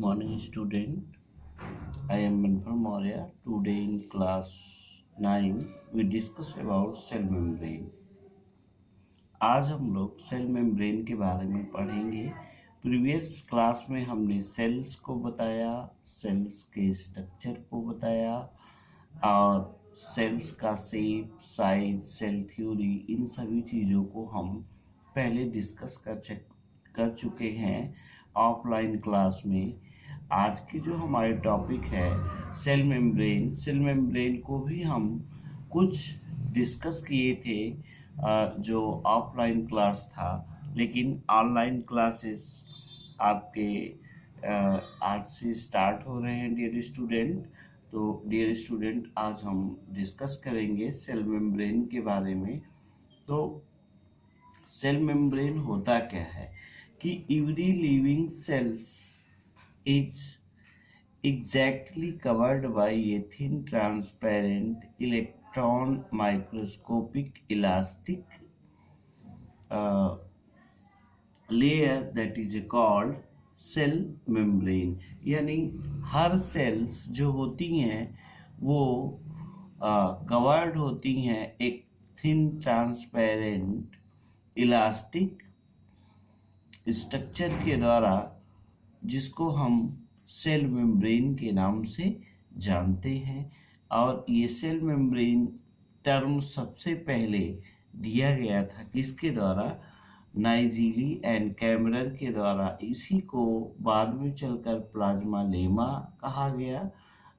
Morning student. I am Manfar Maurya. Today in class 9 we discuss about cell membrane. आज हम लोग cell membrane के बारे में पढ़ेंगे। प्रीवियस क्लास में हमने सेल्स को बताया, सेल्स के स्ट्रक्चर को बताया और सेल्स का शेप, साइज, सेल थ्योरी, इन सभी चीज़ों को हम पहले डिस्कस कर चुके हैं ऑफलाइन क्लास में। आज की जो हमारे टॉपिक है सेल मेम्ब्रेन को भी हम कुछ डिस्कस किए थे जो ऑफलाइन क्लास था, लेकिन ऑनलाइन क्लासेस आपके आज से स्टार्ट हो रहे हैं डियर स्टूडेंट। तो डियर स्टूडेंट, आज हम डिस्कस करेंगे सेल मेम्ब्रेन के बारे में। तो सेल मेम्ब्रेन होता क्या है कि every living cells is exactly covered by a thin transparent electron microscopic elastic layer that is called cell membrane. यानी हर सेल्स जो होती हैं वो कवर्ड होती हैं एक थिन ट्रांसपेरेंट इलास्टिक स्ट्रक्चर के द्वारा, जिसको हम सेल मेम्ब्रेन के नाम से जानते हैं। और ये सेल मेम्ब्रेन टर्म सबसे पहले दिया गया था किसके द्वारा? नाइजीली एंड कैमरर के द्वारा। इसी को बाद में चलकर प्लाज्मा लेमा कहा गया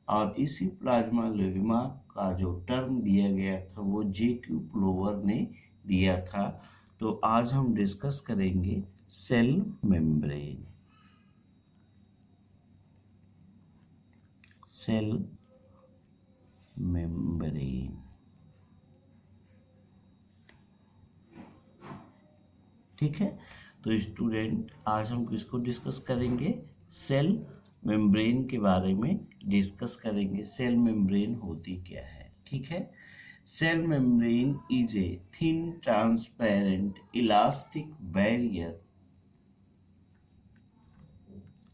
और इसी प्लाज्मा लेमा का जो टर्म दिया गया था वो जे.क्यू. प्लोवर ने दिया था। तो आज हम डिस्कस करेंगे सेल मेम्ब्रेन। सेल मेम्ब्रेन, ठीक है। तो स्टूडेंट, आज हम किसको डिस्कस करेंगे? सेल मेम्ब्रेन के बारे में डिस्कस करेंगे। सेल मेम्ब्रेन होती क्या है, ठीक है। Cell membrane is a thin transparent elastic barrier,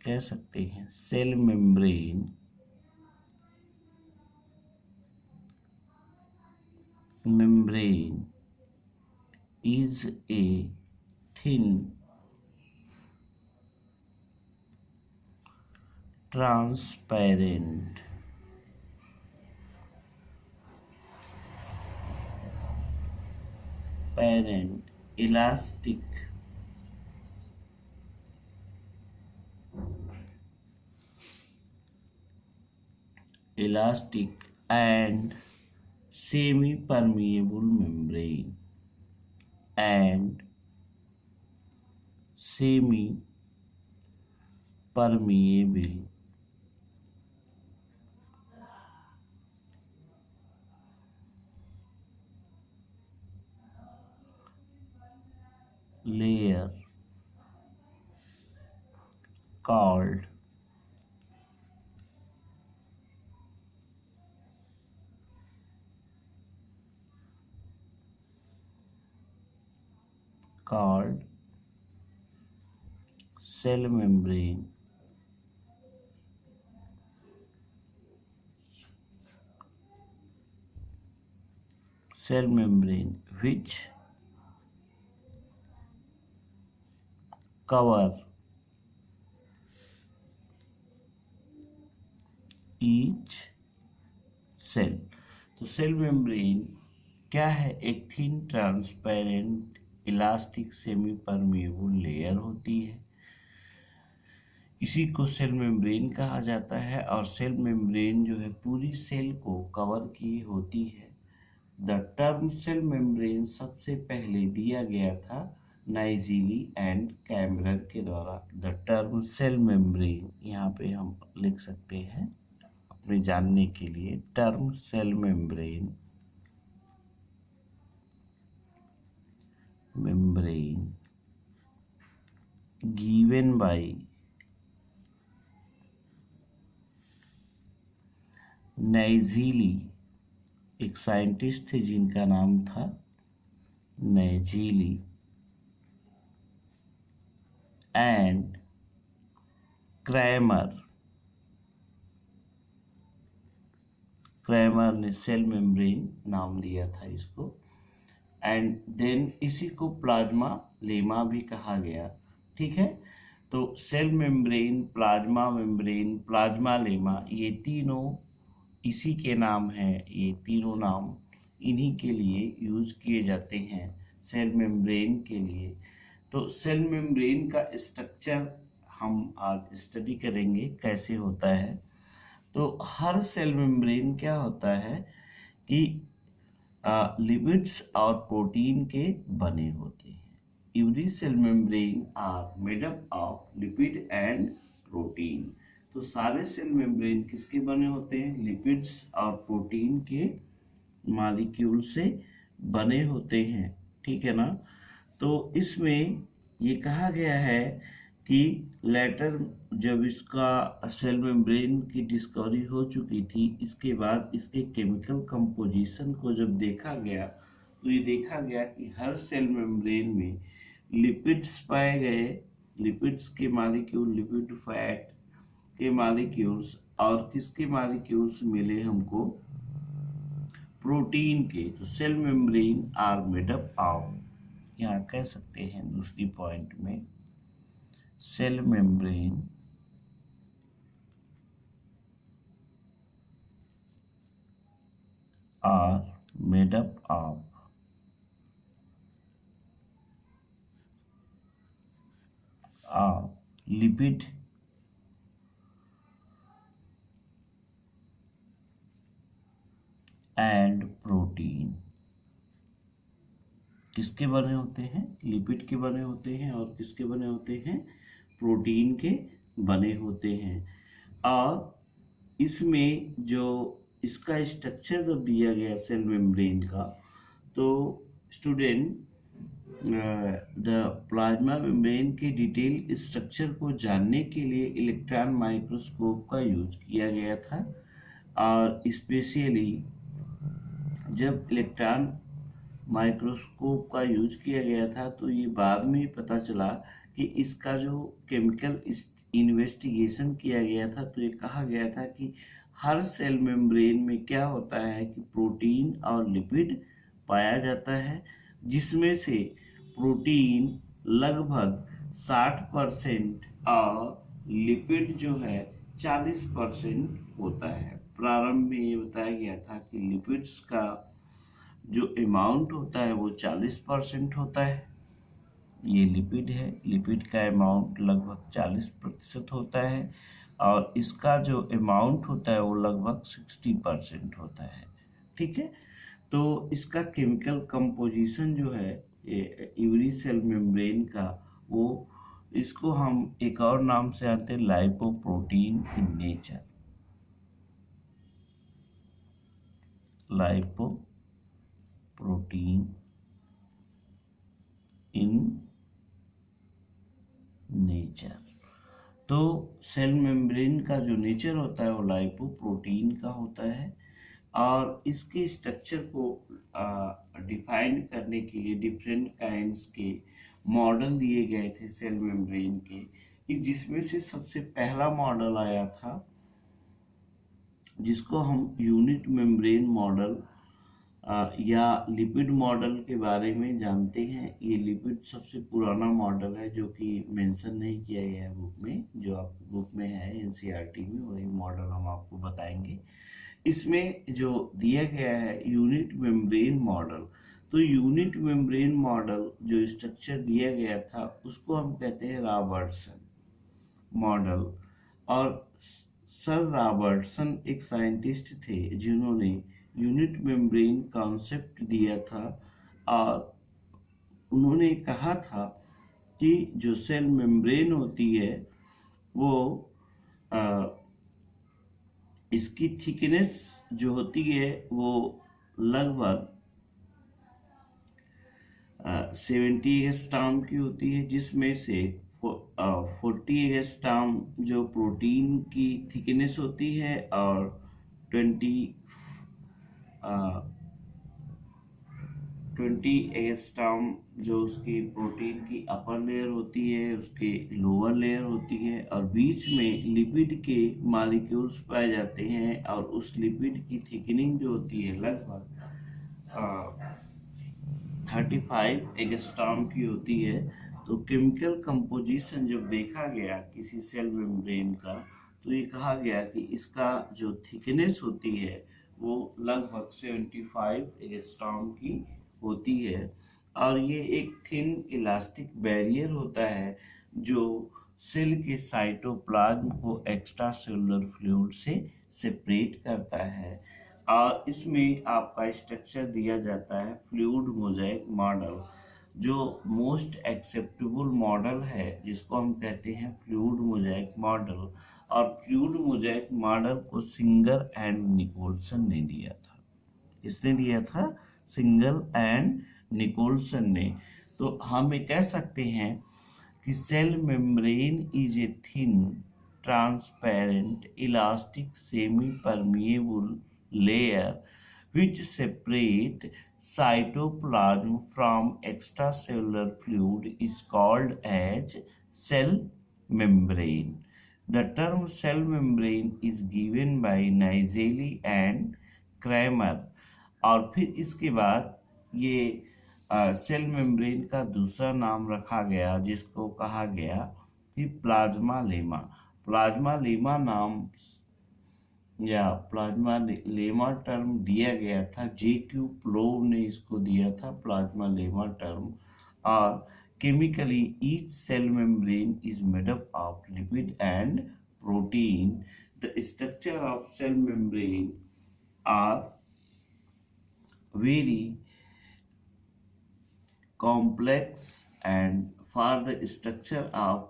कह सकते हैं cell membrane is a thin transparent elastic and semi-permeable membrane and semi-permeable layer called cell membrane. Cell membrane which cover each cell। तो cell membrane क्या है? एक thin transparent elastic semi permeable layer होती है। इसी को सेल मेम्ब्रेन कहा जाता है और सेल मेम्ब्रेन जो है पूरी सेल को कवर की होती है। द टर्म सेल मेम्ब्रेन सबसे पहले दिया गया था नाइजीली एंड कैमरर के द्वारा। द टर्म सेल मेम्ब्रेन यहाँ पे हम लिख सकते हैं अपने जानने के लिए। Term cell membrane given by Nageli, एक साइंटिस्ट थे जिनका नाम था नाइजीली, and क्रैमर ने सेल मेम्ब्रेन नाम दिया था इसको। एंड देन इसी को प्लाज्मा लेमा भी कहा गया। ठीक है, तो cell membrane, plasma membrane, plasmalemma, ये तीनों इसी के नाम हैं। ये तीनों नाम इन्हीं के लिए यूज किए जाते हैं सेल मेम्ब्रेन के लिए। तो सेल मेम्ब्रेन का स्ट्रक्चर हम आज स्टडी करेंगे कैसे होता है। तो हर सेल मेम्ब्रेन क्या होता है कि लिपिड्स और प्रोटीन के बने होते हैं। Every cell membrane are made up of lipid and protein. तो सारे सेल मेम्ब्रेन किसके बने होते हैं? लिपिड्स और प्रोटीन के मॉलिक्यूल से बने होते हैं। ठीक है ना। तो इसमें ये कहा गया है कि लेटर जब इसका सेल मेम्ब्रेन की डिस्कवरी हो चुकी थी, इसके बाद इसके केमिकल कंपोजिशन को जब देखा गया तो ये देखा गया कि हर सेल मेम्ब्रेन में लिपिड्स पाए गए। लिपिड्स के मॉलिक्यूल, लिपिड फैट के मॉलिक्यूल्स, और किसके मॉलिक्यूल्स मिले हमको? प्रोटीन के। तो cell membrane are made up of, यहाँ कह सकते हैं दूसरी पॉइंट में, cell membrane are made up of lipid and protein। किसके बने होते हैं? लिपिड के बने होते हैं। और किसके बने होते हैं? प्रोटीन के बने होते हैं। और इसमें जो इसका स्ट्रक्चर जब दिया गया सेल मेम्ब्रेन का, तो स्टूडेंट द प्लाज्मा मेम्ब्रेन के डिटेल स्ट्रक्चर को जानने के लिए इलेक्ट्रॉन माइक्रोस्कोप का यूज किया गया था। और स्पेशली जब इलेक्ट्रॉन माइक्रोस्कोप का यूज किया गया था तो ये बाद में पता चला कि इसका जो केमिकल इन्वेस्टिगेशन किया गया था, तो ये कहा गया था कि हर सेल मेम्ब्रेन में क्या होता है कि प्रोटीन और लिपिड पाया जाता है, जिसमें से प्रोटीन लगभग 60% और लिपिड जो है 40% होता है। प्रारंभ में ये बताया गया था कि लिपिड्स का जो अमाउंट होता है वो 40% होता है। ये लिपिड है, लिपिड का अमाउंट लगभग 40% होता है, और इसका जो अमाउंट होता है वो लगभग 60% होता है। ठीक है, तो इसका केमिकल कंपोजिशन जो है एवरी सेल मेम्ब्रेन का, वो इसको हम एक और नाम से आते हैं lipoprotein in nature. Lipoprotein in nature. तो सेल मेम्ब्रेन का जो नेचर होता है वो लाइपोप्रोटीन का होता है। और इसके स्ट्रक्चर को डिफाइन करने के लिए डिफरेंट काइंड्स के मॉडल दिए गए थे सेल मेम्ब्रेन के, जिसमें से सबसे पहला मॉडल आया था जिसको हम यूनिट मेम्ब्रेन मॉडल या लिपिड मॉडल के बारे में जानते हैं। ये लिपिड सबसे पुराना मॉडल है जो कि मेंशन नहीं किया गया है बुक में। जो आप बुक में है एनसीईआरटी में, वही मॉडल हम आपको बताएंगे। इसमें जो दिया गया है यूनिट मेम्ब्रेन मॉडल, तो यूनिट मेम्ब्रेन मॉडल जो स्ट्रक्चर दिया गया था उसको हम कहते हैं रॉबर्टसन मॉडल। और सर रॉबर्टसन एक साइंटिस्ट थे जिन्होंने यूनिट मेम्ब्रेन कॉन्सेप्ट दिया था। और उन्होंने कहा था कि जो सेल मेम्ब्रेन होती है वो इसकी थिकनेस जो होती है वो लगभग 70 एंगस्ट्रॉम की होती है, जिसमें से 40 एंगस्ट्रॉम जो प्रोटीन की थिकनेस होती है और 20 20 एंगस्ट्रॉम जो उसकी प्रोटीन की अपर लेयर होती है, उसके लोअर लेयर होती है, और बीच में लिपिड के मॉलिक्यूल्स पाए जाते हैं, और उस लिपिड की थिकनिंग जो होती है लगभग 35 एंगस्ट्रॉम की होती है। तो केमिकल कंपोजिशन जब देखा गया किसी सेल मेम्ब्रेन का, तो ये कहा गया कि इसका जो थिकनेस होती है वो लगभग 75 एंगस्ट्रॉम की होती है, और ये एक थिन इलास्टिक बैरियर होता है जो सेल के साइटोप्लाज्म को एक्स्ट्रा सेलुलर फ्लूइड से सेपरेट करता है। और इसमें आपका स्ट्रक्चर दिया जाता है फ्लूइड मोज़ेक मॉडल, जो मोस्ट एक्सेप्टेबल मॉडल है जिसको हम कहते हैं फ्लूइड मोज़ेक मॉडल। और फ्लूइड मोज़ेक मॉडल को सिंगर एंड निकोलसन ने दिया था। किसने दिया था? सिंगल एंड निकोलसन ने। तो हम ये कह सकते हैं कि cell membrane is a thin transparent elastic semipermeable layer which separate cytoplasm from extracellular fluid is called as cell membrane. The term cell membrane is given by Nigeli and Kramer। और फिर इसके बाद ये cell membrane का दूसरा नाम रखा गया जिसको कहा गया कि प्लाज्मा लेमा। प्लाज्मा लेमा नाम या प्लाज्मा लेमा टर्म दिया गया था, J.Q. प्लोव ने इसको दिया था प्लाज्मा लेमा टर्म। और chemically each cell membrane is made up of lipid and protein. The structure of cell membrane are very complex, and for the structure of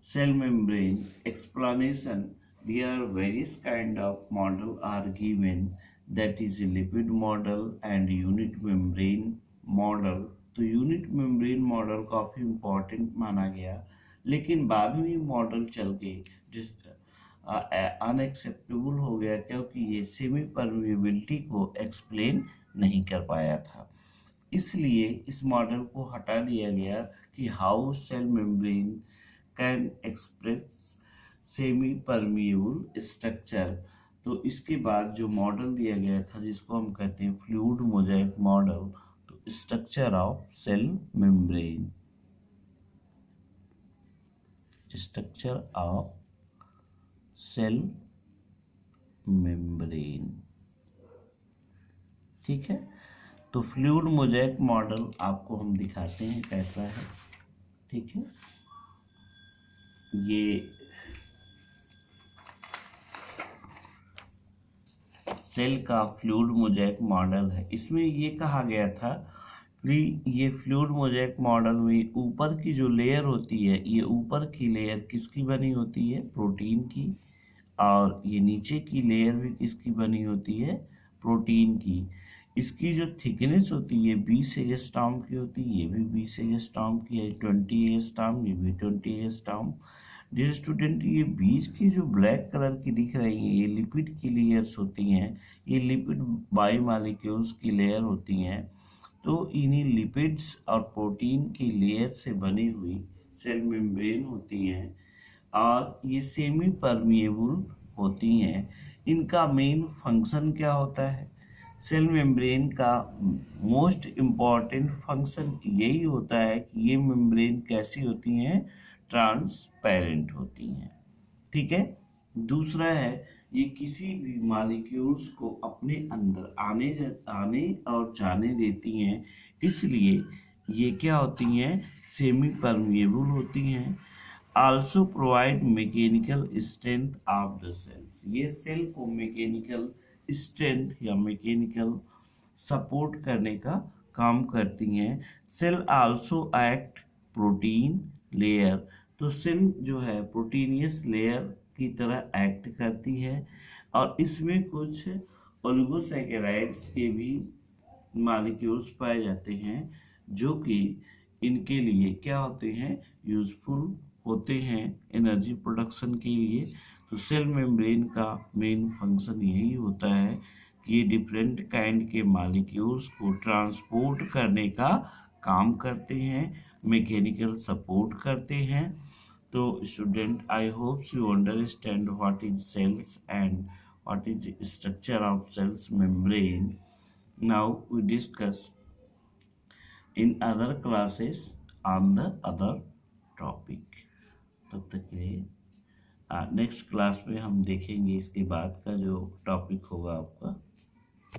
cell membrane explanation there are various kind of model are given, that is a lipid model and unit membrane model। तो unit membrane model काफ़ी important माना गया, लेकिन बाद में model चल के unacceptable हो गया क्योंकि ये सेमी परमिएबिलिटी को एक्सप्लेन नहीं कर पाया था। इसलिए इस मॉडल को हटा दिया गया कि how cell membrane can express semipermeable structure. तो इसके बाद जो मॉडल दिया गया था जिसको हम कहते हैं फ्लूइड मोज़ेक मॉडल, तो structure of cell membrane, structure of cell membrane, ठीक है। तो फ्लूइड मोज़ेक मॉडल आपको हम दिखाते हैं कैसा है, ठीक है। ये सेल का फ्लूइड मोज़ेक मॉडल है। इसमें ये कहा गया था कि ये फ्लूइड मोज़ेक मॉडल में ऊपर की जो लेयर होती है, ये ऊपर की लेयर किसकी बनी होती है? प्रोटीन की। और ये नीचे की लेयर भी किसकी बनी होती है? प्रोटीन की। इसकी जो थिकनेस होती है 20 एंगस्ट्रॉम की होती है, ये भी 20 एंगस्ट्रॉम की है, 20 एंगस्ट्रॉम, ये भी 20 एंगस्ट्रॉम। डियर स्टूडेंट, ये बीच की जो ब्लैक कलर की दिख रही है ये लिपिड की लेयर्स होती हैं, ये लिपिड बायोमॉलिक्यूल्स की लेयर होती हैं। तो इन्हीं लिपिड्स और प्रोटीन की लेयर से बनी हुई सेल मेम्ब्रेन होती हैं, और ये सेमी परमिएबल होती हैं। इनका मेन फंक्शन क्या होता है? सेल मेम्ब्रेन का मोस्ट इम्पॉर्टेंट फंक्शन यही होता है कि ये मेम्ब्रेन कैसी होती हैं? ट्रांसपेरेंट होती हैं, ठीक है। दूसरा है ये किसी भी मॉलिक्यूल्स को अपने अंदर आने और जाने देती हैं, इसलिए ये क्या होती हैं? सेमी परमिएबल होती हैं। Also provide mechanical strength of the cells, ये सेल को मैकेनिकल स्ट्रेंथ या मैकेनिकल सपोर्ट करने का काम करती हैं। Cell also act protein layer, तो सेल जो है प्रोटीनियस लेयर की तरह एक्ट करती है, और इसमें कुछ ओलिगोसैकेराइड्स के भी मॉलिक्यूल्स पाए जाते हैं जो कि इनके लिए क्या होते हैं? यूजफुल होते हैं एनर्जी प्रोडक्शन के लिए। तो सेल मेम्ब्रेन का मेन फंक्शन यही होता है कि डिफरेंट काइंड के मालिक्यूल्स को ट्रांसपोर्ट करने का काम करते हैं, मैकेनिकल सपोर्ट करते हैं। तो student, I hope you understand what is cells and what is structure of cells membrane. Now we discuss in other classes on the other topic. तब तक के लिए नेक्स्ट क्लास में हम देखेंगे इसके बाद का जो टॉपिक होगा आपका